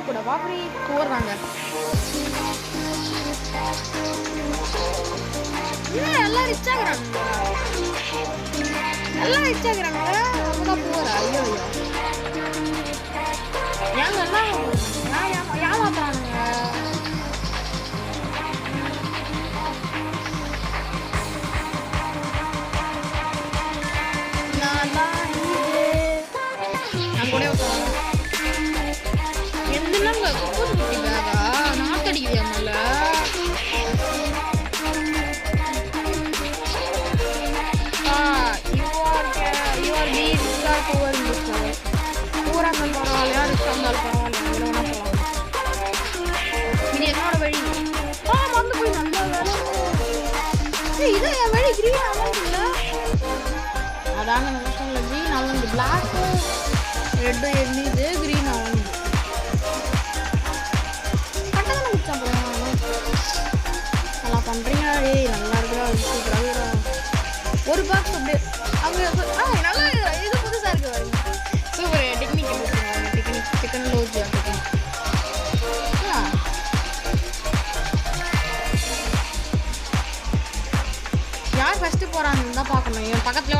போட பாப்பரி போடுறாங்க. எல்லாம் ரிச் ஆகுறாங்க, எல்லாம் ரிச் ஆகுறாங்க. நம்மதான் போறா. ஐயோ ஐயோ ஏங்க எல்லாம் ஏமாத்துறானுங்க. எந்தெல்லாம் கூட்டு பேகா நாத்தடிக்குது மேல. ஊராக பரவாயில்லையா ரிச் இருந்தாலும் பரவாயில்ல. இது என்னோட வழி. வந்து போய் நல்லா வேலை. இது என் வழி. கிரீன் அவன் அதாங்க நல்லா சொல்ல. கிரீன் அவன் பிளாக்கு ரெட்டு எண்ணிது. கிரீன் அவன் கட்டதான குடிச்சான் போறான். நல்லா பண்றீங்க. ஏய் நல்லா இருக்குடா, சூப்பரா ஒரு பாக்ஸ் அப்படியே அவங்க நல்லா இது புதுசா இருக்கு பாருங்க. சூப்பர் டெக்னிக் டெக்னிக் சிக்கன் லோஜா டெக்னிக். யார் ஃபர்ஸ்ட் போறான்னு தான் பார்க்கணும். என் பக்கத்துலயே